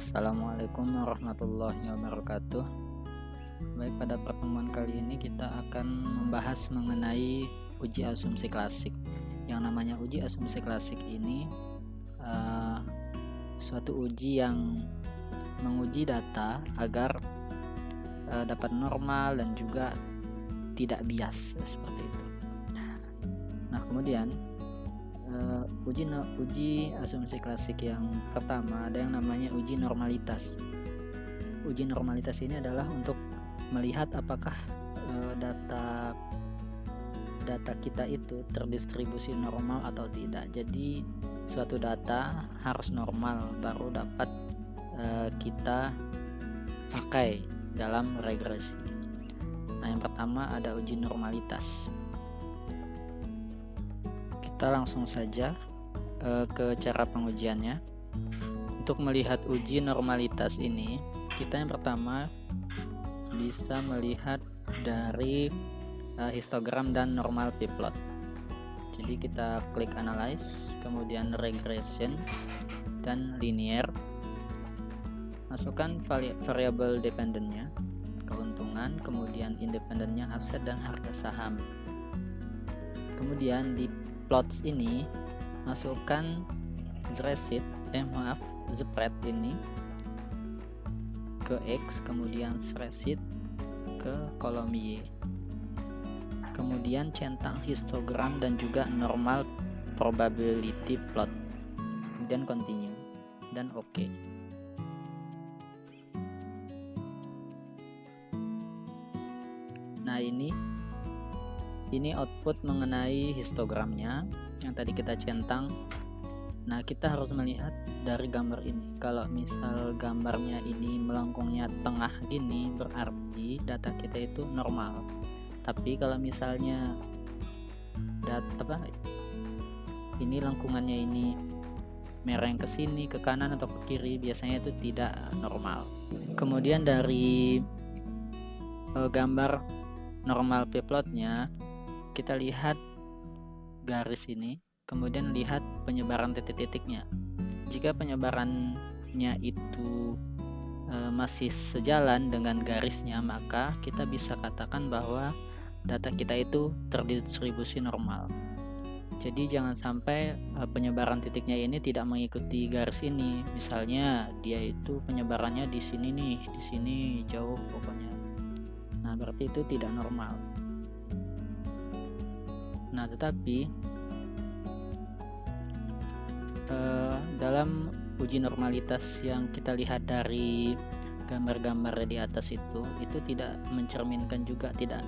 Assalamualaikum warahmatullahi wabarakatuh. Baik, pada pertemuan kali ini kita akan membahas mengenai uji asumsi klasik. Yang namanya uji asumsi klasik ini suatu uji yang menguji data agar dapat normal dan juga tidak bias, seperti itu. Nah, kemudian uji asumsi klasik yang pertama ada yang namanya uji normalitas. Uji normalitas ini adalah untuk melihat apakah data kita itu terdistribusi normal atau tidak. Jadi suatu data harus normal baru dapat kita pakai dalam regresi. Nah, yang pertama ada uji normalitas. Kita langsung saja ke cara pengujiannya. Untuk melihat uji normalitas ini, kita yang pertama bisa melihat dari histogram dan normal p-plot. Jadi kita klik analyze, kemudian regression dan linear. Masukkan variabel dependennya, keuntungan, kemudian independennya aset dan harga saham. Kemudian di plots ini masukkan spread ini ke X, kemudian spreadsheet ke kolom Y. Kemudian centang histogram dan juga normal probability plot. Kemudian continue dan OK. Nah, ini output mengenai histogramnya yang tadi kita centang. Nah, kita harus melihat dari gambar ini. Kalau misal gambarnya ini melengkungnya tengah gini, berarti data kita itu normal. Tapi kalau misalnya ini lengkungannya ini mereng ke sini, ke kanan atau ke kiri, biasanya itu tidak normal. Kemudian dari gambar normal p-plotnya, kita lihat garis ini, kemudian lihat penyebaran titik-titiknya. Jika penyebarannya itu masih sejalan dengan garisnya, maka kita bisa katakan bahwa data kita itu terdistribusi normal. Jadi jangan sampai penyebaran titiknya ini tidak mengikuti garis ini. Misalnya dia itu penyebarannya di sini nih, di sini jauh pokoknya. Nah, berarti itu tidak normal. Nah, tetapi dalam uji normalitas yang kita lihat dari gambar-gambar di atas itu tidak mencerminkan juga, tidak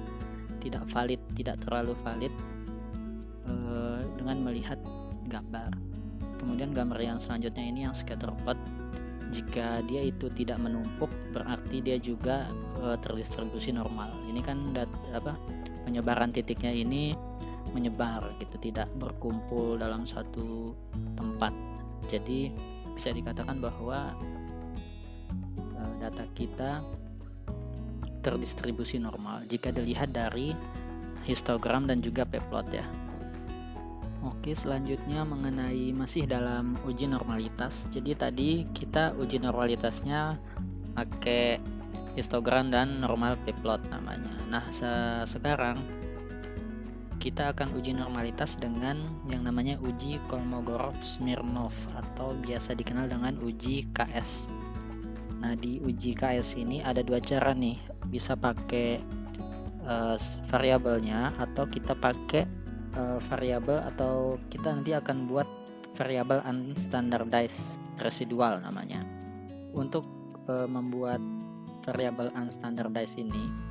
valid, tidak terlalu valid dengan melihat gambar. Kemudian gambar yang selanjutnya ini yang scatter plot, jika dia itu tidak menumpuk berarti dia juga terdistribusi normal. Ini kan penyebaran titiknya ini menyebar gitu, tidak berkumpul dalam suatu tempat. Jadi bisa dikatakan bahwa data kita terdistribusi normal jika dilihat dari histogram dan juga p-plot ya. Oke, selanjutnya mengenai masih dalam uji normalitas. Jadi tadi kita uji normalitasnya pakai histogram dan normal p-plot namanya. Nah, sekarang kita akan uji normalitas dengan yang namanya uji Kolmogorov-Smirnov atau biasa dikenal dengan uji KS. Nah, di uji KS ini ada dua cara nih, bisa pakai variabelnya atau kita pakai variabel, atau kita nanti akan buat variabel unstandardized residual namanya. Untuk membuat variabel unstandardized ini,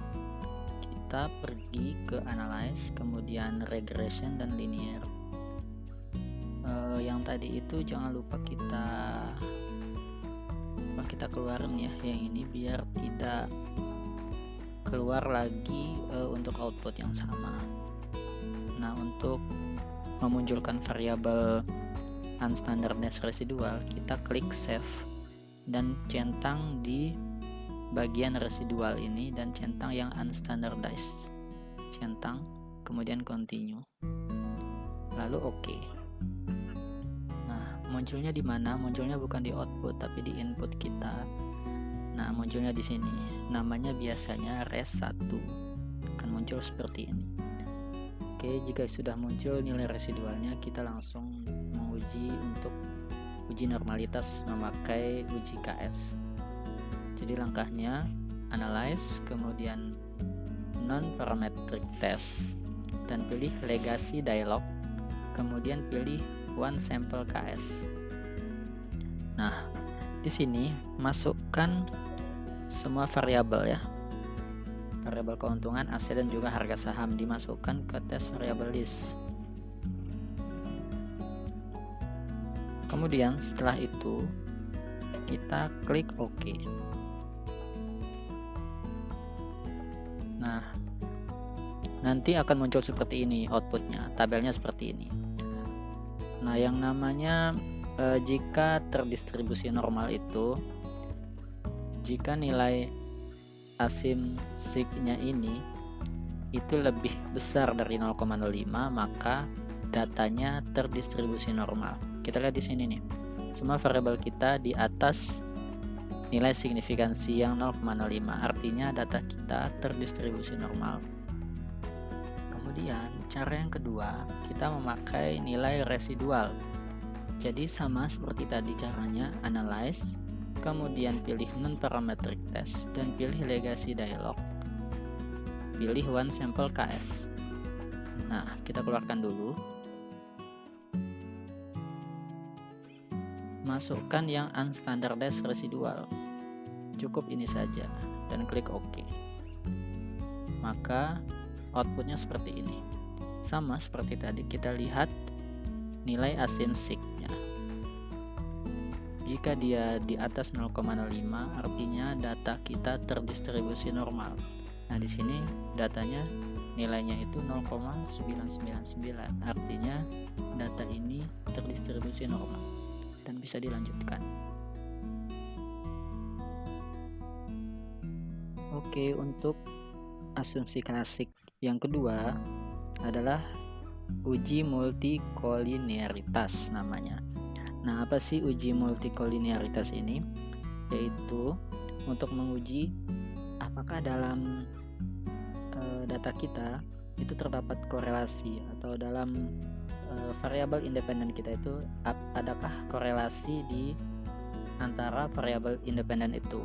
kita pergi ke analyze, kemudian regression dan linear. Yang tadi itu jangan lupa kita keluarin ya yang ini, biar tidak keluar lagi untuk output yang sama. Nah, untuk memunculkan variabel unstandardized residual, kita klik save dan centang di bagian residual ini dan centang yang unstandardized, centang, kemudian continue, lalu OK. Nah, munculnya di mana? Munculnya bukan di output tapi di input kita. Nah, munculnya di sini. Namanya biasanya res 1. Akan muncul seperti ini. Oke, jika sudah muncul nilai residualnya, kita langsung menguji untuk uji normalitas memakai uji KS. Jadi langkahnya analyze, kemudian non-parametric test, dan pilih legacy dialog, kemudian pilih one sample KS. Nah, di sini masukkan semua variabel ya, variabel keuntungan, aset, dan juga harga saham dimasukkan ke tes variable list. Kemudian setelah itu kita klik OK. Nah, nanti akan muncul seperti ini outputnya, tabelnya seperti ini. Nah, yang namanya jika terdistribusi normal itu, jika nilai asim sig-nya ini itu lebih besar dari 0,05, maka datanya terdistribusi normal. Kita lihat di sini nih, semua variabel kita di atas nilai signifikansi yang 0,05, artinya data kita terdistribusi normal. Kemudian cara yang kedua, kita memakai nilai residual. Jadi sama seperti tadi caranya, analyze, kemudian pilih non-parametric test, dan pilih legacy dialog, pilih one sample KS. Nah, kita keluarkan dulu, masukkan yang unstandardized residual, cukup ini saja, dan klik OK. Maka outputnya seperti ini, sama seperti tadi. Kita lihat nilai asim sig-nya. Jika dia di atas 0,05, artinya data kita terdistribusi normal. Nah, di sini datanya nilainya itu 0,999, artinya data ini terdistribusi normal dan bisa dilanjutkan. Oke, untuk asumsi klasik yang kedua adalah uji multikolinearitas namanya. Nah, apa sih uji multikolinearitas ini? Yaitu untuk menguji apakah dalam data kita itu terdapat korelasi, atau dalam variabel independen kita itu adakah korelasi di antara variabel independen itu.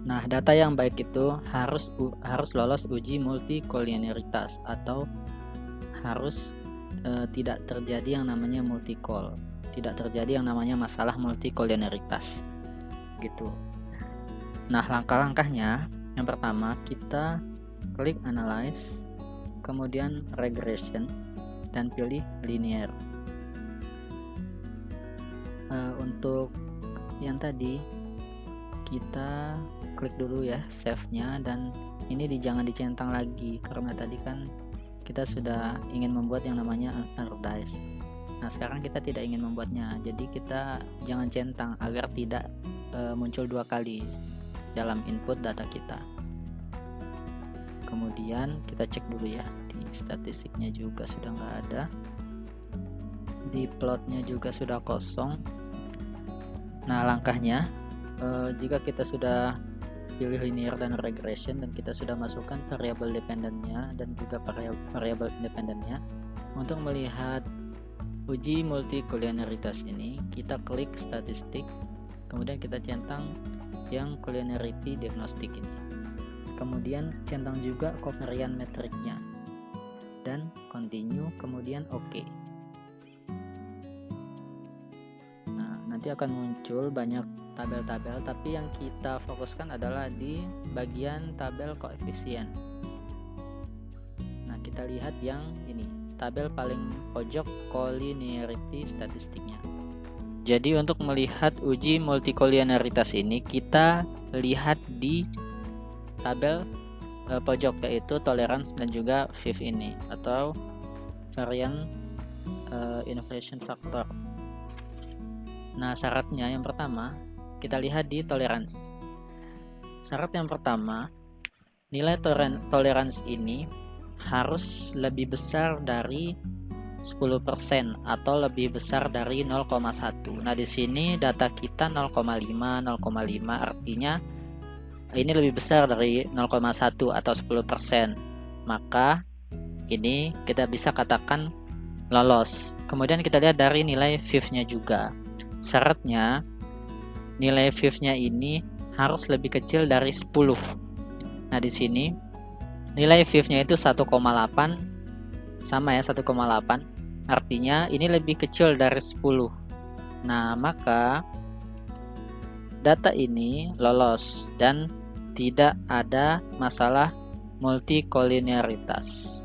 Nah, data yang baik itu harus lolos uji multikolinearitas, atau harus tidak terjadi yang namanya multikol, tidak terjadi yang namanya masalah multikolinearitas gitu. Nah, langkah-langkahnya, yang pertama kita klik analyze, kemudian regression, dan pilih linear. Untuk yang tadi kita klik dulu ya save-nya, dan ini jangan dicentang lagi karena tadi kan kita sudah ingin membuat yang namanya unstandardized. Nah, sekarang kita tidak ingin membuatnya, jadi kita jangan centang agar tidak muncul dua kali dalam input data kita. Kemudian kita cek dulu ya, di statistiknya juga sudah nggak ada, di plotnya juga sudah kosong. Nah, langkahnya jika kita sudah pilih linear dan regression, dan kita sudah masukkan variabel dependennya dan juga variabel independennya, untuk melihat uji multikolinearitas ini kita klik statistik, kemudian kita centang yang collinearity diagnostic ini, kemudian centang juga covariance metriknya, dan continue, kemudian OK. Nah, nanti akan muncul banyak tabel-tabel, tapi yang kita fokuskan adalah di bagian tabel koefisien. Nah, kita lihat yang ini, tabel paling pojok collinearity statistiknya. Jadi untuk melihat uji multikolinearitas ini, kita lihat di tabel pojok, yaitu tolerance dan juga VIF ini, atau variance innovation factor. Nah, syaratnya yang pertama kita lihat di tolerance. Syarat yang pertama, nilai tolerance ini harus lebih besar dari 10% atau lebih besar dari 0,1. Nah, di sini data kita 0,5, 0,5 artinya ini lebih besar dari 0,1 atau 10%. Maka ini kita bisa katakan lolos. Kemudian kita lihat dari nilai fifth-nya juga. Syaratnya nilai fifth-nya ini harus lebih kecil dari 10. Nah, di sini nilai fifth-nya itu 1,8, sama ya, 1,8. Artinya ini lebih kecil dari 10. Nah, maka data ini lolos dan tidak ada masalah multikolinearitas.